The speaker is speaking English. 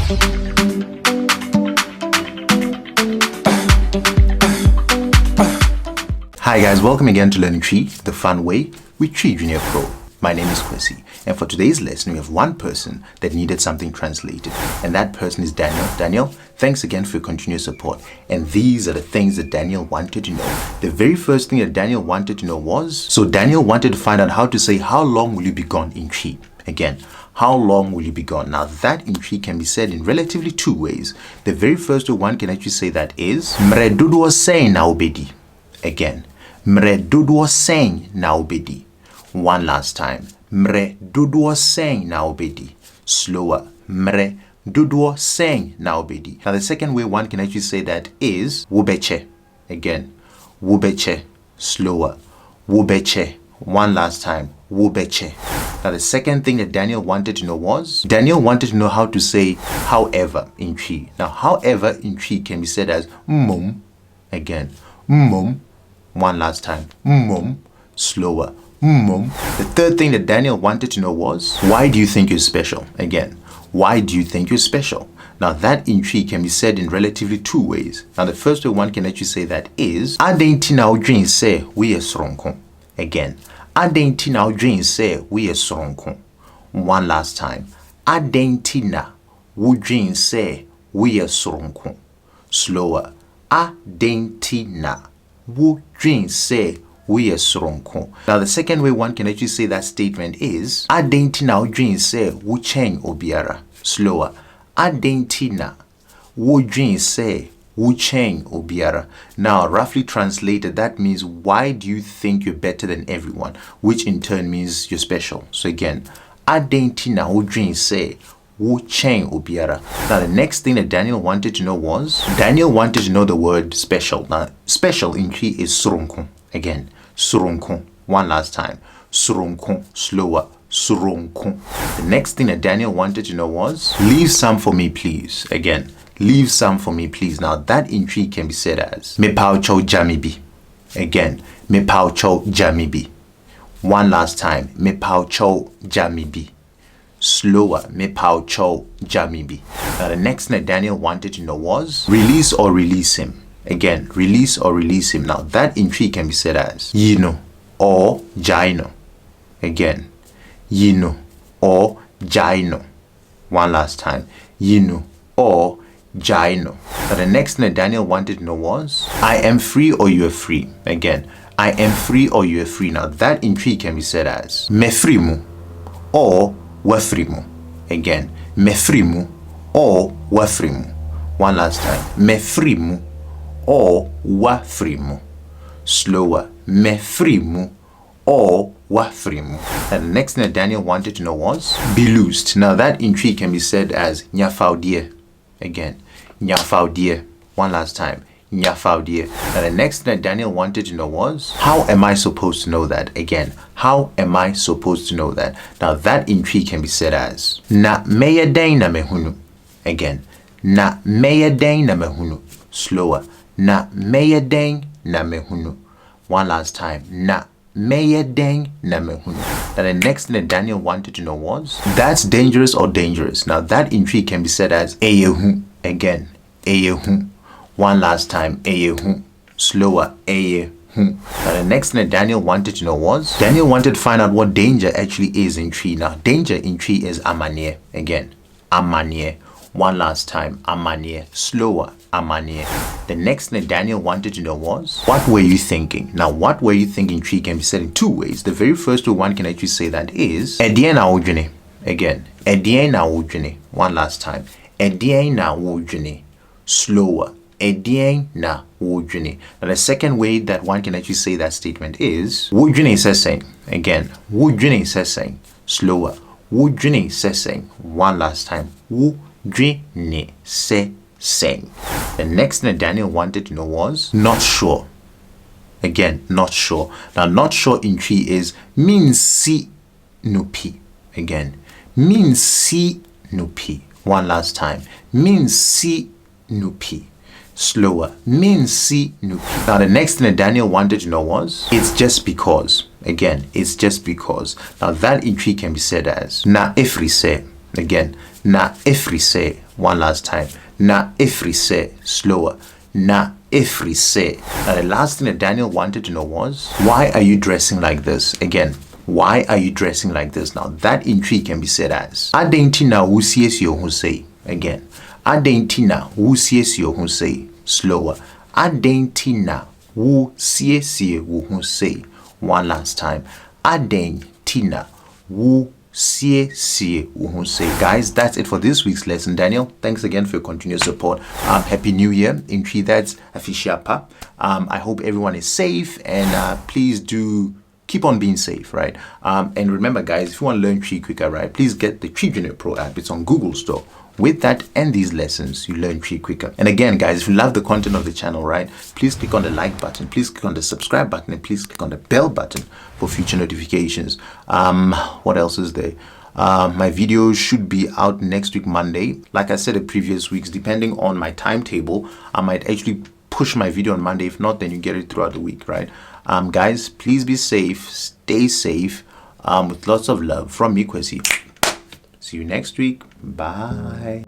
Hi guys, welcome again to Learning Tree, the fun way with Tree Junior Pro. My name is Kwesi, and for today's lesson we have one person that needed something translated, and that person is Daniel. Daniel, thanks again for your continuous support. And these are the things that Daniel wanted to know. The very first thing that Daniel wanted to know was, so Daniel wanted to find out how to say, how long will you be gone in Tree? Again, how long will you be gone? Now that in Tree can be said in relatively two ways. The very first one can actually say that is, Mmerɛ dodoɔ sɛn na wobedi. Again, Mmerɛ dodoɔ sɛn na wobedi. One last time. Mmerɛ dodoɔ sɛn na wobedi. Slower. Mmerɛ dodoɔ sɛn na wobedi. Now the second way one can actually say that is Wobɛkyɛ. Again, Wobɛkyɛ. Slower. Wobɛkyɛ. One last time. Wobɛkyɛ. Now the second thing that Daniel wanted to know was, Daniel wanted to know how to say however in Tree. Now however in Tree can be said as Mmom. Again, Mmom. One last time. Mmom. Slower. Mmom. The third thing that Daniel wanted to know was, why do you think you're special? Again, why do you think you're special? Now that in Tree can be said in relatively two ways. Now the first way one can actually say that is, Adɛn na wodwen sɛ woyɛ Soronko. Again, Adɛn na wodwen sɛ woyɛ Soronko. One last time. Adɛn na wodwen sɛ woyɛ Soronko. Slower. Adɛn na wodwen sɛ woyɛ Soronko. Now the second way one can actually say that statement is, Adɛn na wodwen sɛ wokyɛn obiara. Slower. Adɛn na wodwen sɛ wokyɛn obiara. Now roughly translated, that means, why do you think you're better than everyone? Which in turn means you're special. So again, Adɛn na wodwen sɛ wokyɛn obiara. Now the next thing that Daniel wanted to know was, Daniel wanted to know the word special. Now special in Tree is Soronko. Again, Soronko. One last time. Soronko. Slower. Soronko. The next thing that Daniel wanted to know was, leave some for me please. Again, leave some for me please. Now that in Tree can be said as Mepawokyɛw jamibi. Again, Mepawokyɛw jamibi. One last time. Mepawokyɛw jamibi. Slower. Mepawokyɛw jamibi. Now the next thing that Daniel wanted to know was, release or release him. Again, release or release him. Now that in Tree can be said as yino or Gyae. Again, yino or Gyae. One last time. Yino or Gyae. Now the next thing that Daniel wanted to know was, I am free or you are free. Again, I am free or you are free. Now that in Tree can be said as Mefiri or Woafiri. Again, Mefiri or Woafiri. One last time. Mefiri or Woafiri. Slower. Mefiri or Woafiri. And the next thing that Daniel wanted to know was, be loosed. Now that in Tree can be said as fawodie. Again, fawodie. One last time. Fawodie. And the next thing that Daniel wanted to know was, how am I supposed to know that? Again, how am I supposed to know that? Now that in Tree can be said as, na meye na mehunu. Again, na meye na mehunu. Slower. Na meye na mehunu. One last time. Na meye na mehunu. Now the next thing that Daniel wanted to know was, that's dangerous or dangerous. Now that in Tree can be said as eyehu. Again, eyehu. One last time. Eyehu. Slower. Eyehu. Now the next thing that Daniel wanted to know was, Daniel wanted to find out what danger actually is in Tree. Now danger in Tree is Amaneɛ. Again, Amaneɛ. One last time. Amaneɛ. Slower. Amaneɛ. The next thing that Daniel wanted to know was, what were you thinking? Now what were you thinking Tree can be said in two ways. The very first way one can actually say that is Ɛdeɛn na wodwene. Again, Ɛdeɛn na wodwene. One last time. Ɛdeɛn na wodwene. Slower. Edeen na wodwene. Now the second way that one can actually say that statement is wodwene sɛsɛn. Again, wodwene sɛsɛn. Slower. Wodwene sɛsɛn. One last time. Wodwene sɛsɛn. The next thing that Daniel wanted to know was not sure. Again, not sure. Now not sure in Tree is Mennsii nupi. Again, Mennsii nupi. One last time. Mennsii nupi. Slower. Mennsii nupi. Now the next thing that Daniel wanted to know was, it's just because. Again, it's just because. Now that in Tree can be said as na ɛfiri sɛ. Again, na ɛfiri sɛ. One last time. Na Mefiri se. Slower. Na Mefiri se. Now the last thing that Daniel wanted to know was, why are you dressing like this? Again, why are you dressing like this? Now that intrigue can be said as, Adɛn nti na woresiesie wo ho sei. Again, Adɛn nti na woresiesie wo ho sei. Slower. Adɛn nti na woresiesie wo ho sei. One last time. Adɛn nti na woresiesie wo ho sei. Guys, that's it for this week's lesson. Daniel, thanks again for your continued support. Happy New Year. Intri, that's Afishiapa. I hope everyone is safe, and please do keep on being safe, right? And remember, guys, if you want to learn Tree quicker, right, please get the TWI Pro app. It's on Google Store. With that and these lessons, you learn Tree quicker. And again, guys, if you love the content of the channel, right, please click on the like button, please click on the subscribe button, and please click on the bell button for future notifications. What else is there? My videos should be out next week, Monday. Like I said in previous weeks, depending on my timetable, I might actually push my video on Monday. If not, then you get it throughout the week, right? Guys, please be safe, stay safe, with lots of love from me, Kwesi. See you next week. Bye.